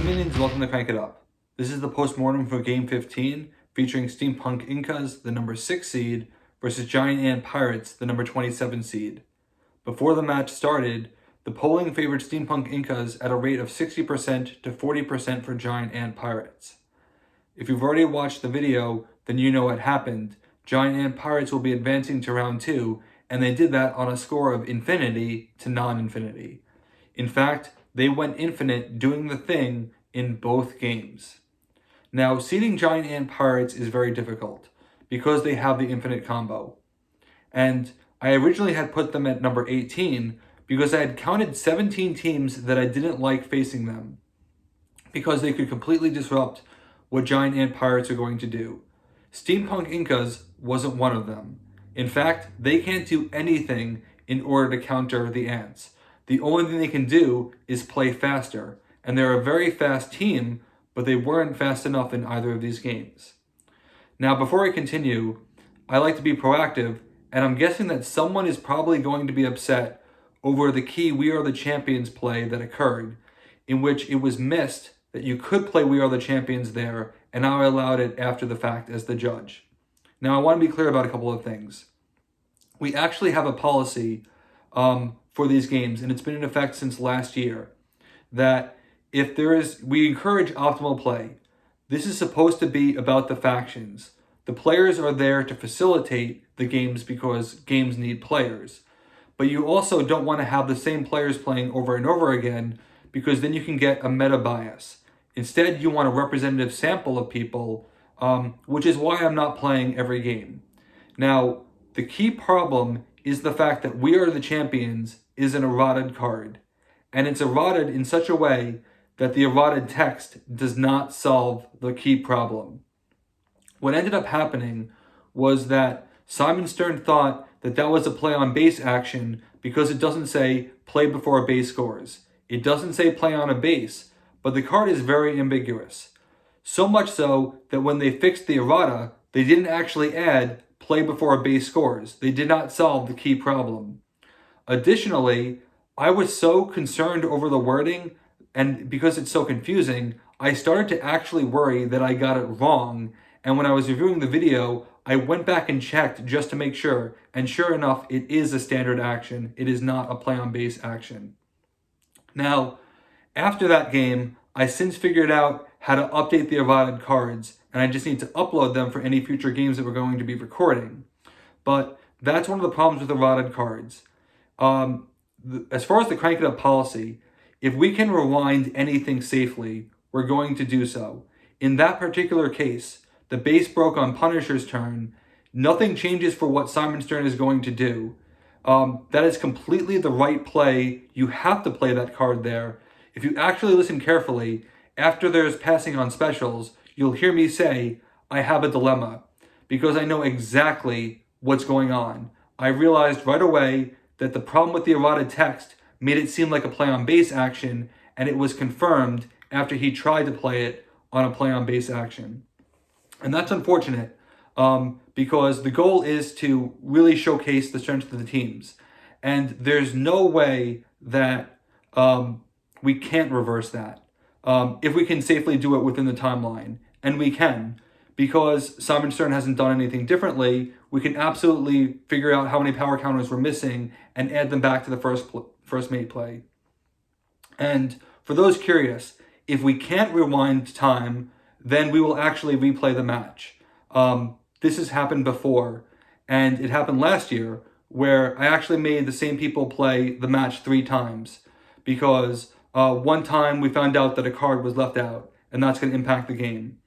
minions, welcome to Crank It Up. This is the Postmortem for Game 15, featuring Steampunk Incas, the number 6 seed, versus Giant Ant Pirates, the number 27 seed. Before the match started, the polling favored Steampunk Incas at a rate of 60% to 40% for Giant Ant Pirates. If you've already watched the video, then you know what happened. Giant Ant Pirates will be advancing to round 2, and they did that on a score of infinity to non-infinity. In fact, they went infinite doing the thing in both games. Now, seeding Giant Ant Pirates is very difficult because they have the infinite combo. And I originally had put them at number 18 because I had counted 17 teams that I didn't like facing them because they could completely disrupt what Giant Ant Pirates are going to do. Steampunk Incas wasn't one of them. In fact, they can't do anything in order to counter the ants. The only thing they can do is play faster, and they're a very fast team, but they weren't fast enough in either of these games. Now, before I continue, I like to be proactive, and I'm guessing that someone is probably going to be upset over the key We Are the Champions play that occurred, in which it was missed that you could play We Are the Champions there, and I allowed it after the fact as the judge. Now, I want to be clear about a couple of things. We actually have a policy for these games, and it's been in effect since last year, that if we encourage optimal play. This is supposed to be about the factions. The players are there to facilitate the games because games need players. But you also don't want to have the same players playing over and over again because then you can get a meta bias. Instead, you want a representative sample of people, which is why I'm not playing every game. Now, the key problem is the fact that We Are the Champions is an eroded card. And it's eroded in such a way that the eroded text does not solve the key problem. What ended up happening was that Simon Stern thought that that was a play on base action because it doesn't say play before a base scores. It doesn't say play on a base, but the card is very ambiguous. So much so that when they fixed the errata, they didn't actually add play before a base scores. They did not solve the key problem. Additionally, I was so concerned over the wording, and because it's so confusing, I started to actually worry that I got it wrong. And when I was reviewing the video, I went back and checked just to make sure. And sure enough, it is a standard action. It is not a play on base action. Now, after that game, I since figured out how to update the eroded cards, and I just need to upload them for any future games that we're going to be recording. But that's one of the problems with eroded cards. As far as the Crank It Up policy, if we can rewind anything safely, we're going to do so. In that particular case, the base broke on Punisher's turn. Nothing changes for what Simon Stern is going to do. That is completely the right play. You have to play that card there. If you actually listen carefully, after there's passing on specials, you'll hear me say, I have a dilemma, because I know exactly what's going on. I realized right away that the problem with the eroded text made it seem like a play on base action, and it was confirmed after he tried to play it on a play on base action. And that's unfortunate, because the goal is to really showcase the strength of the teams. And there's no way that we can't reverse that if we can safely do it within the timeline. And we can, because Simon Stern hasn't done anything differently. We can absolutely figure out how many power counters we're missing and add them back to the first mate play. And for those curious, if we can't rewind time, then we will actually replay the match. This has happened before, and it happened last year, where I actually made the same people play the match 3 times, because one time we found out that a card was left out, and that's going to impact the game.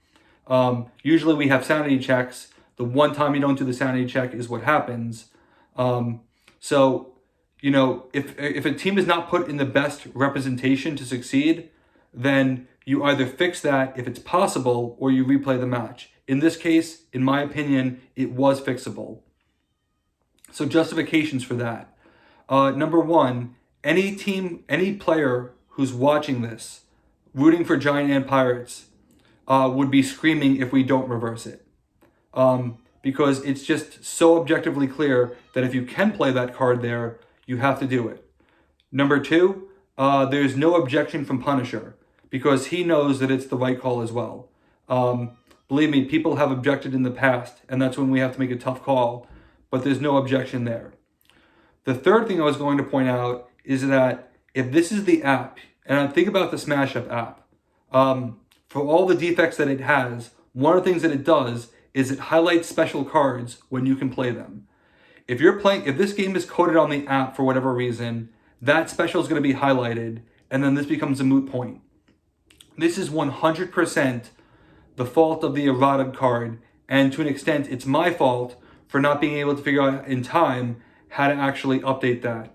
Usually we have sanity checks. The one time you don't do the sanity check is what happens. So, you know, if a team is not put in the best representation to succeed, then you either fix that if it's possible, or you replay the match. In this case, in my opinion, it was fixable. So justifications for that. Number one, any player who's watching this, rooting for Giant Ant Pirates, would be screaming if we don't reverse it. Because it's just so objectively clear that if you can play that card there, you have to do it. Number two, there's no objection from Punisher, because he knows that it's the right call as well. Believe me, people have objected in the past, and that's when we have to make a tough call, but there's no objection there. The third thing I was going to point out is that if this is the app, and I think about the Smash Up app, for all the defects that it has, one of the things that it does is it highlights special cards when you can play them. If this game is coded on the app for whatever reason, that special is going to be highlighted, and then this becomes a moot point. This is 100% the fault of the errata card, and to an extent, it's my fault for not being able to figure out in time how to actually update that.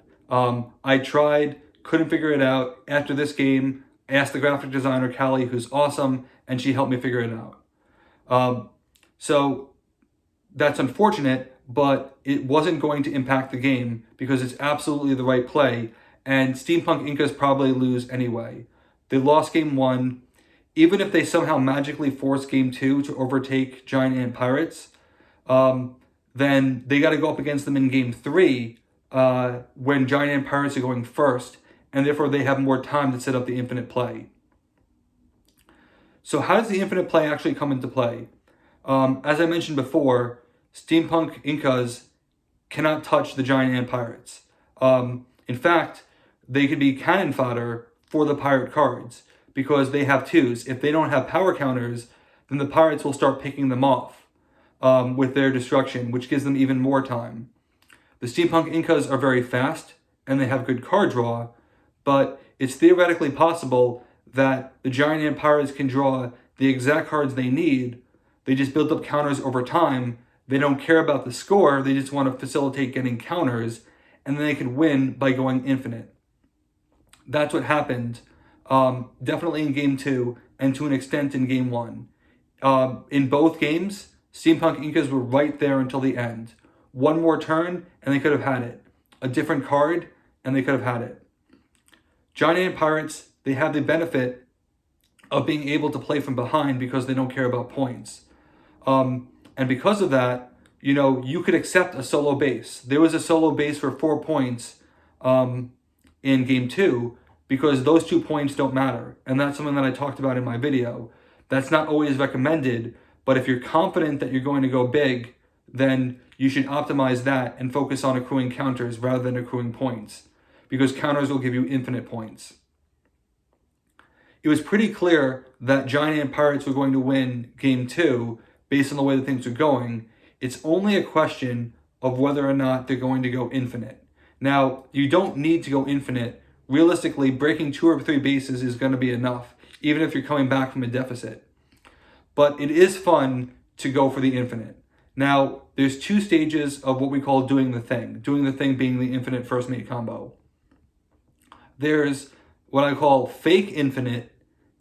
I tried, couldn't figure it out. After this game, I asked the graphic designer, Callie, who's awesome, and she helped me figure it out. So that's unfortunate, but it wasn't going to impact the game because it's absolutely the right play, and Steampunk Incas probably lose anyway. They lost game 1. Even if they somehow magically force game 2 to overtake Giant Ant Pirates, then they got to go up against them in game 3 when Giant Ant Pirates are going first, and therefore they have more time to set up the infinite play. So how does the infinite play actually come into play? As I mentioned before, Steampunk Incas cannot touch the Giant Ant Pirates. In fact, they could be cannon fodder for the pirate cards because they have 2s. If they don't have power counters, then the pirates will start picking them off with their destruction, which gives them even more time. The Steampunk Incas are very fast and they have good card draw, but it's theoretically possible that the Giant Ant Pirates can draw the exact cards they need. They just build up counters over time. They don't care about the score. They just want to facilitate getting counters, and then they could win by going infinite. That's what happened, definitely in game 2, and to an extent in game 1. In both games, Steampunk Incas were right there until the end. One more turn, and they could have had it. A different card, and they could have had it. Giant Ant Pirates, they have the benefit of being able to play from behind because they don't care about points. And because of that, you could accept a solo base. There was a solo base for 4 points in game 2 because those 2 points don't matter. And that's something that I talked about in my video. That's not always recommended, but if you're confident that you're going to go big, then you should optimize that and focus on accruing counters rather than accruing points, because counters will give you infinite points. It was pretty clear that Giant Ant Pirates were going to win game 2 based on the way that things are going. It's only a question of whether or not they're going to go infinite. Now, you don't need to go infinite. Realistically, breaking 2 or 3 bases is going to be enough, even if you're coming back from a deficit. But it is fun to go for the infinite. Now, there's 2 stages of what we call doing the thing. Doing the thing being the infinite first mate combo. There's what I call fake infinite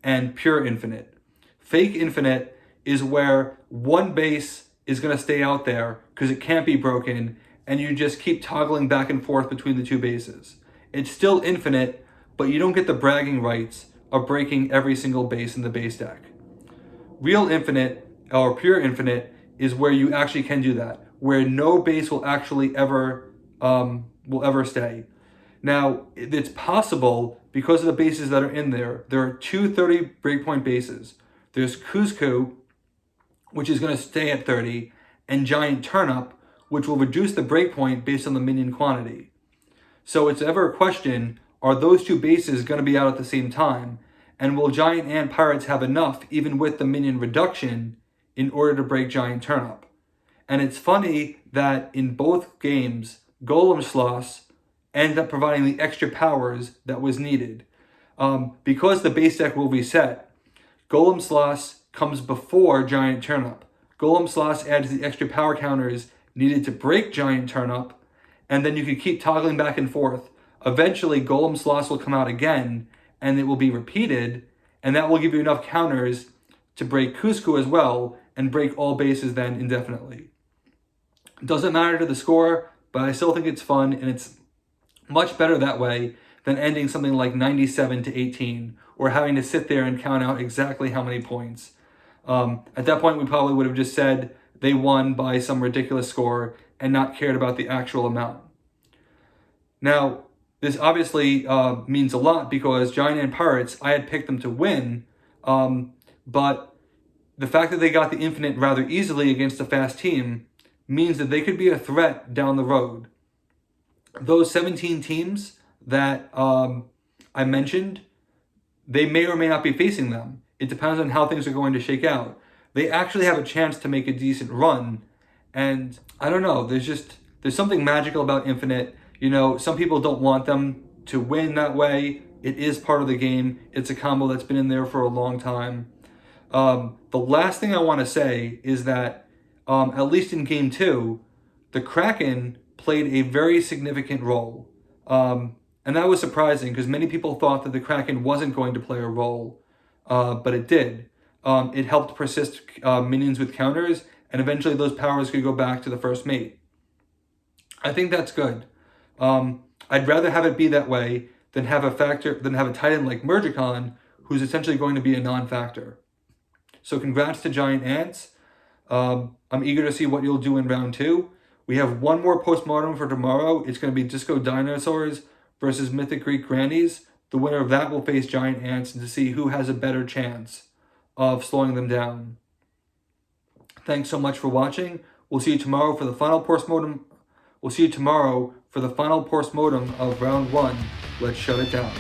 and pure infinite. Fake infinite is where one base is going to stay out there because it can't be broken, and you just keep toggling back and forth between the 2 bases. It's still infinite, but you don't get the bragging rights of breaking every single base in the base deck. Real infinite, or pure infinite, is where you actually can do that, where no base will actually ever stay. Now, it's possible because of the bases that are in there. There are 2 30 breakpoint bases. There's Cusco, which is going to stay at 30, and Giant Turnip, which will reduce the breakpoint based on the minion quantity. So it's ever a question, are those 2 bases going to be out at the same time? And will Giant Ant Pirates have enough, even with the minion reduction, in order to break Giant Turnip? And it's funny that in both games, Golem Sloss ended up providing the extra powers that was needed. Because the base deck will reset, Golem Sloss comes before Giant Turnip. Golem Sloss adds the extra power counters needed to break Giant Turnip, and then you can keep toggling back and forth. Eventually, Golem Sloss will come out again, and it will be repeated, and that will give you enough counters to break Cusco as well, and break all bases then indefinitely. It doesn't matter to the score, but I still think it's fun, and it's much better that way than ending something like 97 to 18, or having to sit there and count out exactly how many points. At that point, we probably would have just said they won by some ridiculous score and not cared about the actual amount. Now, this obviously means a lot because Giant Ant Pirates, I had picked them to win, but the fact that they got the Infinite rather easily against a fast team means that they could be a threat down the road. Those 17 teams that I mentioned, they may or may not be facing them. It depends on how things are going to shake out. They actually have a chance to make a decent run. And I don't know, there's something magical about Infinite. You know, some people don't want them to win that way. It is part of the game. It's a combo that's been in there for a long time. The last thing I want to say is that, at least in Game 2, the Kraken played a very significant role. And that was surprising because many people thought that the Kraken wasn't going to play a role, but it did. It helped persist minions with counters, and eventually those powers could go back to the first mate. I think that's good. I'd rather have it be that way than have a Titan like Mergicon, who's essentially going to be a non-factor. So congrats to Giant Ants. I'm eager to see what you'll do in round 2. We have one more postmortem for tomorrow. It's going to be Disco Dinosaurs versus Mythic Greek Grannies. The winner of that will face Giant Ants to see who has a better chance of slowing them down. Thanks so much for watching. We'll see you tomorrow for the final postmortem. We'll see you tomorrow for the final postmortem of round 1. Let's shut it down.